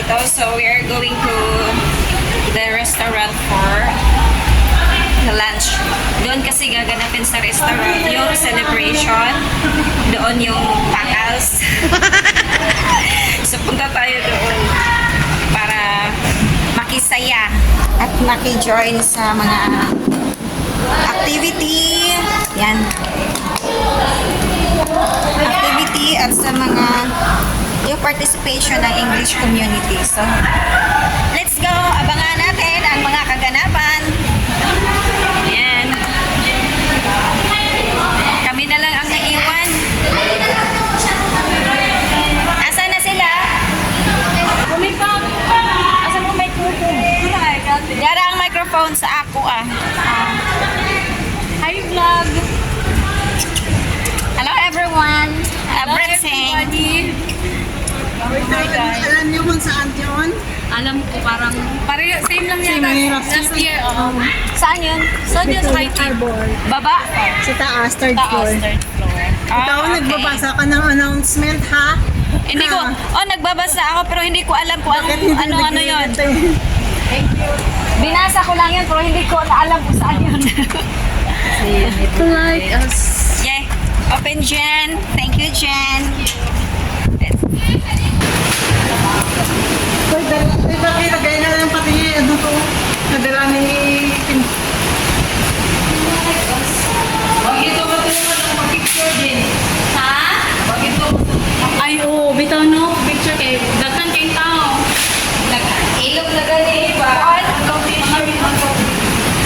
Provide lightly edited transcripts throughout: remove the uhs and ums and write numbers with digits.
dito. So we are going to the restaurant for the lunch. Doon kasi gaganapin sa restaurant yung celebration. Doon yung pakals. So punta tayo doon para makisaya at maki-join sa mga activity. Yan. Activity at sa mga yung participation ng English community. So, let's go! Abangan natin ang mga kaganapan. Ayan. Kami na lang ang naiwan. Asan na sila? Asan mo microphone? Yara ang microphone sa ako ah. Hi vlog! Hello everyone! Everything! Alam niyo kung saan yun? Alam ko parang same lang yata last year. Saan yun? So just high tea. Baba? Sa taas, third floor. Third floor. Ikaw, okay. nagbabasa ka ng announcement, ha? Hindi ko, nagbabasa ako pero hindi ko alam kung ano yun. Binasa ko lang yun pero hindi ko alam kung saan yun. To like us. Yeah. Open Jen. Thank you, Jen. Diba kinagay na lang pati ano to? Nadala ni... Bakit ito ba mag-picture din? Ha? Bakit ito? Ay, oo. Bitaw no? Picture kay Dagan kay tao. Ilog na gani ba?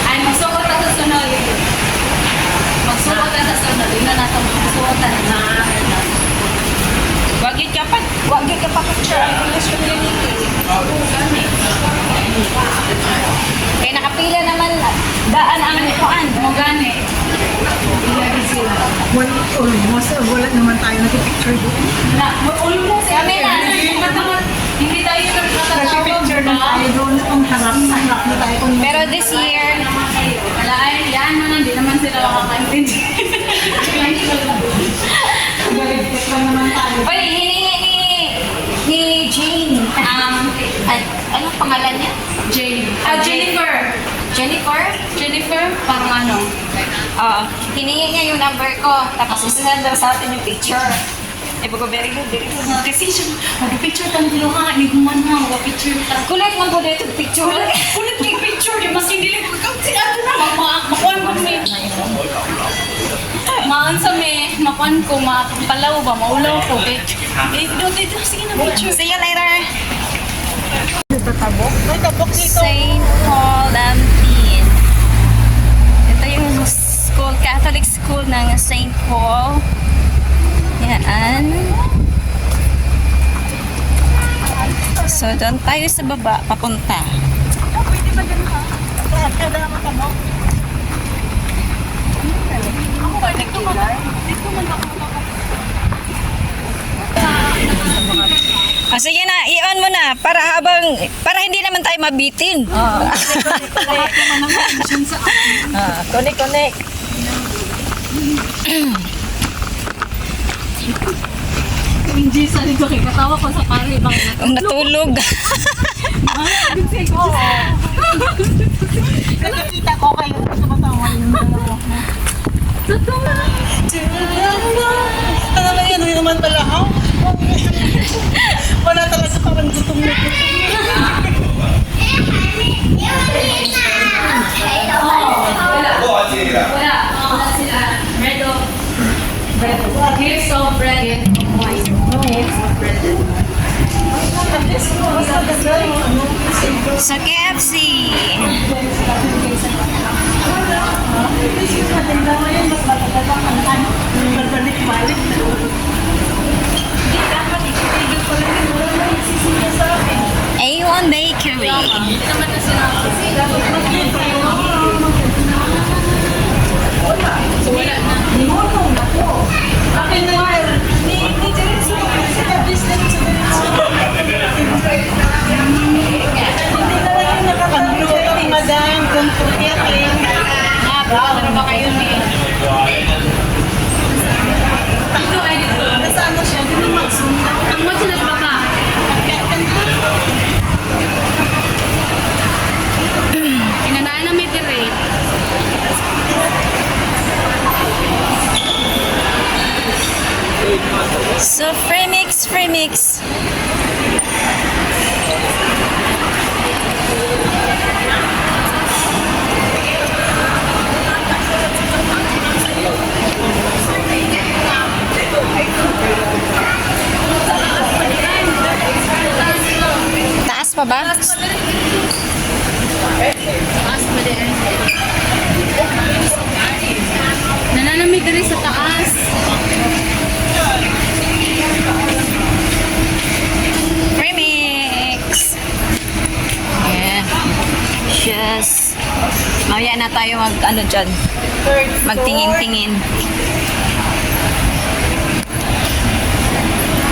Ay, magsuot na sa sunod. Magsuot na sa sunod. Yun na natin magsuot na. Wagit ka pa picture ang English community. Kaya nakapila naman daan ang kuan. Mo gani. Wala naman tayo nag-picture doon. Almost kami na. Hindi tayo Nag-picture na tayo doon kung harap na tayo. Pero this year, wala ay, yan mo na, hindi naman sila makakaintindi. Galit lang naman tayo. oy, hinihingi ni Jane. Anong pangalan niya? Jennifer. Jennifer? Jennifer, parang ano? Oo. Hiningi niya yung number ko. Tapos isunod daw sa atin yung picture. Eh, bago very good, very good. Kasi siya, mag-picture tayo dilo ha, hindi ko man ha, mag-picture tayo. Kulit mo po dito picture. Kulit yung picture, di mas hindi lang si ano na, makuhan ko may. Maan sa may, makuhan ko, mapalaw ba, maulaw ko. Dito, sige na picture. See you later. Tatabok? May tabok dito. St. Paul Dampin. Ito yung school, Catholic school ng St. Paul. Yan. So, doon tayo sa baba, papunta. Pwede ba ganun ha? Lahat ka na matabok. Ako ba, dito man ako. Sige na, i-on mo na para hindi naman tayo mabitin. Connect. Hindi sa dito kay katawa ko sa pare bang Ang natulog. Nakikita ko kayo tumatawa yung dalawa ko. Ano ba yan? Hindi naman pala ako. Wala talaga parang gutom na gutom. Wala sila. Here's some bread. Sa KFC. Balik-balik. A1 Bakery. Hindi naman na sila. So wala na. Akin na yun. Ni Diretso. Sige, business. Hindi na lang yung nakapagluto ni Madam. Kung forget eh. Ano ba kayo ni? Dito ay dito. Nasa ano siya? Dito mag-zoom. Ang mo sila ba ka? Taas pa ba? Taas pa din. Nanalamig na rin sa taas. Remix! Yeah. Yes. Mamaya na tayo ano dyan. Magtingin-tingin.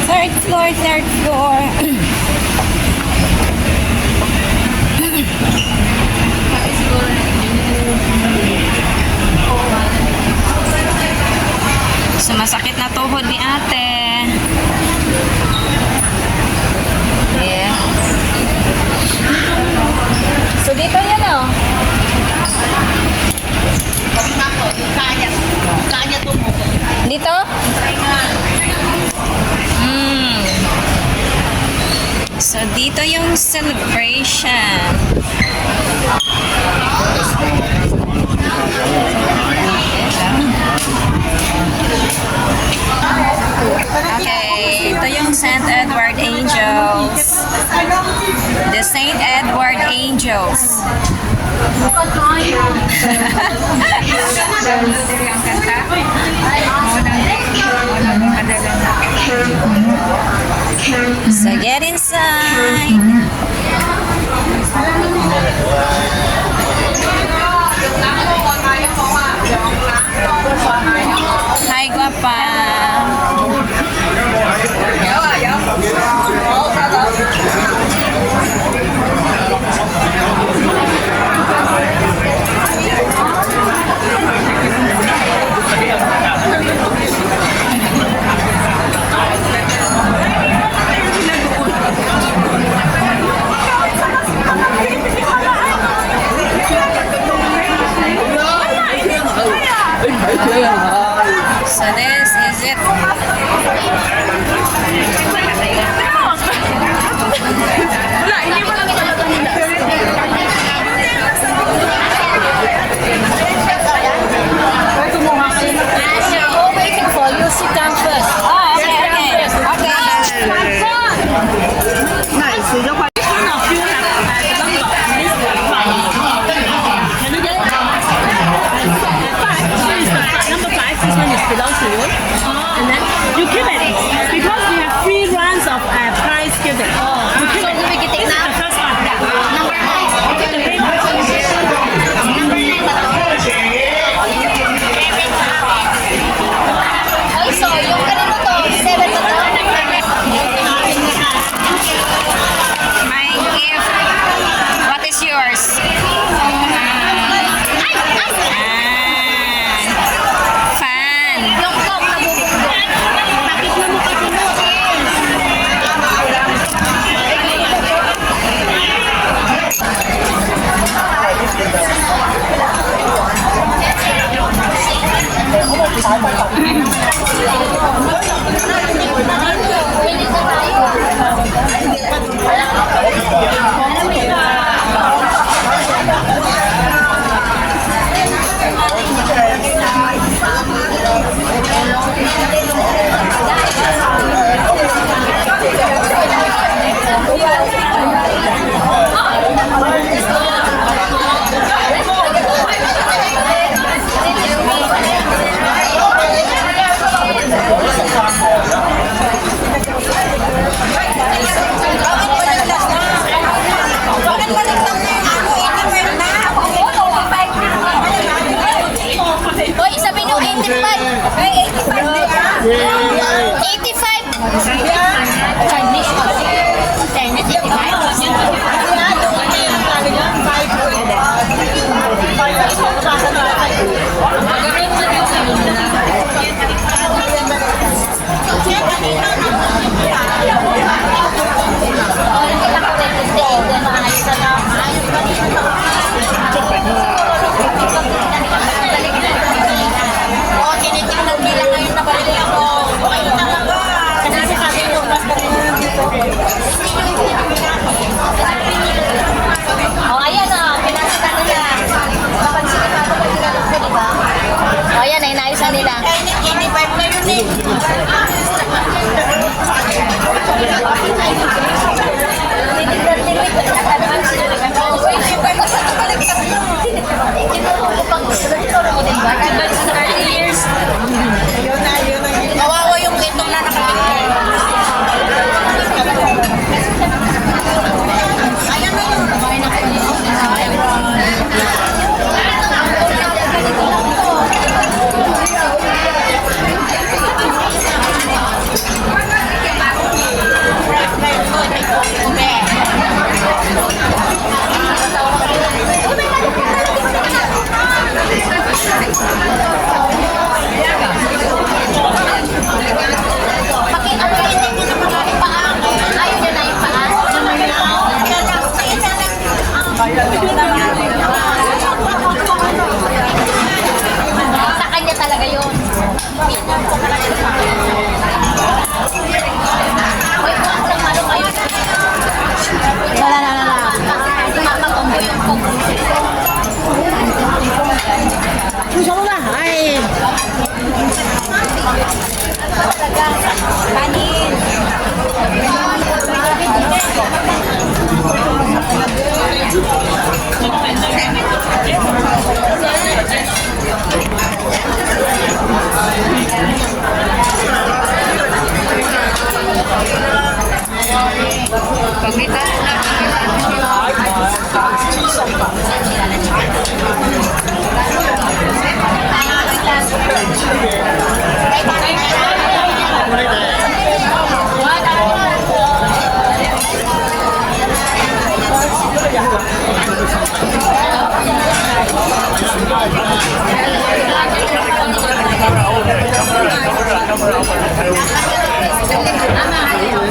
Third floor, third floor. Sumasakit na tuhod ni ate. Yeah. So dito yan oh. Dito? So dito yung celebration. Okay, ito yung St. Edward Angels. The St. Edward Angels. So get inside. Hi, guapa. Sa kanya talaga yun. Tumatakbo yung kuko. Gusto mo ba? Ay! Kanin. Pagmita na. Tama.